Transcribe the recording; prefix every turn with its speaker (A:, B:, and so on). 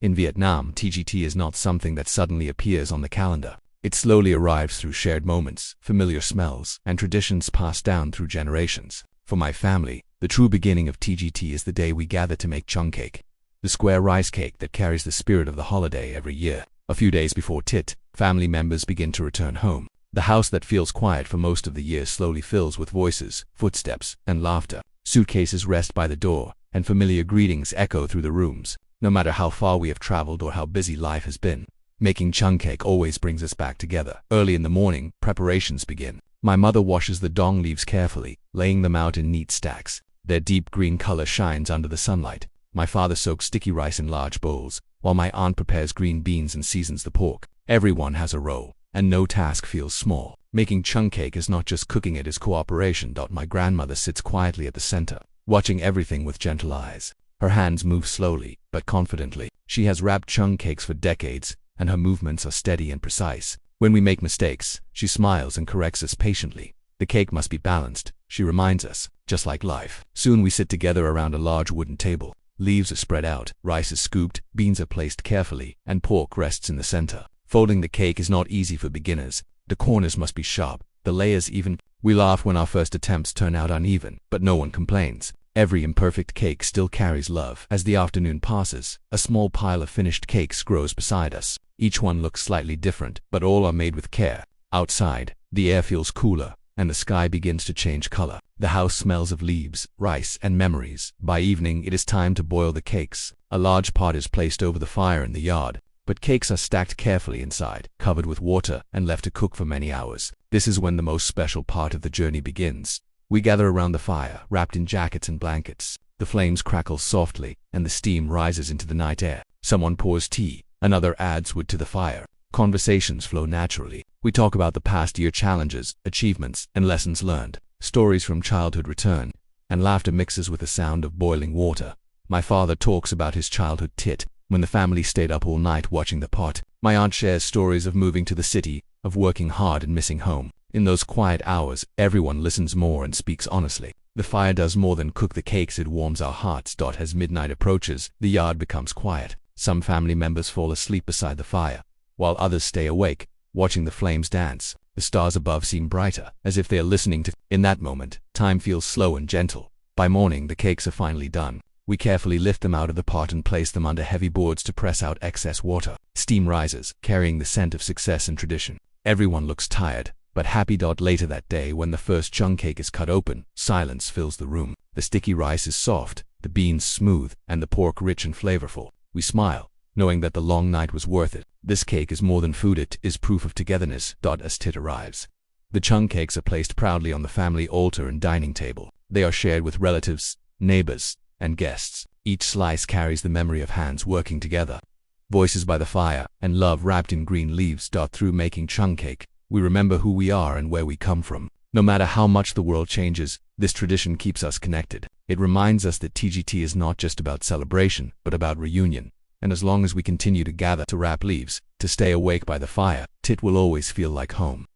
A: In Vietnam, TGT is not something that suddenly appears on the calendar. It slowly arrives through shared moments, familiar smells, and traditions passed down through generations. For my family, the true beginning of TGT is the day we gather to make Chung cake, the square rice cake that carries the spirit of the holiday every year. A few days before Tit, family members begin to return home. The house that feels quiet for most of the year slowly fills with voices, footsteps, and laughter. Suitcases rest by the door, and familiar greetings echo through the rooms. No matter how far we have traveled or how busy life has been, making Chung cake always brings us back together. Early in the morning, preparations begin. My mother washes the dong leaves carefully, laying them out in neat stacks. Their deep green color shines under the sunlight. My father soaks sticky rice in large bowls, while my aunt prepares green beans and seasons the pork. Everyone has a role, and no task feels small. Making Chung cake is not just cooking, it is cooperation. My grandmother sits quietly at the center, watching everything with gentle eyes. Her hands move slowly, but confidently. She has wrapped Chung cakes for decades, and her movements are steady and precise. When we make mistakes, she smiles and corrects us patiently. The cake must be balanced, she reminds us, just like life. Soon we sit together around a large wooden table. Leaves are spread out, rice is scooped, beans are placed carefully, and pork rests in the center. Folding the cake is not easy for beginners. The corners must be sharp, the layers even. We laugh when our first attempts turn out uneven, but no one complains. Every imperfect cake still carries love. As the afternoon passes, a small pile of finished cakes grows beside us. Each one looks slightly different, but all are made with care. Outside, the air feels cooler, and the sky begins to change color. The house smells of leaves, rice, and memories. By evening, it is time to boil the cakes. A large pot is placed over the fire in the yard, but cakes are stacked carefully inside, covered with water, and left to cook for many hours. This is when the most special part of the journey begins. We gather around the fire, wrapped in jackets and blankets. The flames crackle softly, and the steam rises into the night air. Someone pours tea, another adds wood to the fire. Conversations flow naturally. We talk about the past year challenges, achievements, and lessons learned. Stories from childhood return, and laughter mixes with the sound of boiling water. My father talks about his childhood Tit, when the family stayed up all night watching the pot. My aunt shares stories of moving to the city, of working hard and missing home. In those quiet hours, everyone listens more and speaks honestly. The fire does more than cook the cakes, it warms our hearts. As midnight approaches, the yard becomes quiet. Some family members fall asleep beside the fire, while others stay awake, watching the flames dance. The stars above seem brighter, as if they are listening to. In that moment, time feels slow and gentle. By morning, the cakes are finally done. We carefully lift them out of the pot and place them under heavy boards to press out excess water. Steam rises, carrying the scent of success and tradition. Everyone looks tired, but happy. Later that day, when the first Chung cake is cut open, silence fills the room. The sticky rice is soft, the beans smooth, and the pork rich and flavorful. We smile, knowing that the long night was worth it. This cake is more than food, it is proof of togetherness. As Tit arrives, the Chung cakes are placed proudly on the family altar and dining table. They are shared with relatives, neighbors, and guests. Each slice carries the memory of hands working together, voices by the fire, and love wrapped in green leaves. Through making Chung cake, we remember who we are and where we come from. No matter how much the world changes, this tradition keeps us connected. It reminds us that TGT is not just about celebration, but about reunion. And as long as we continue to gather, to wrap leaves, to stay awake by the fire, Tit will always feel like home.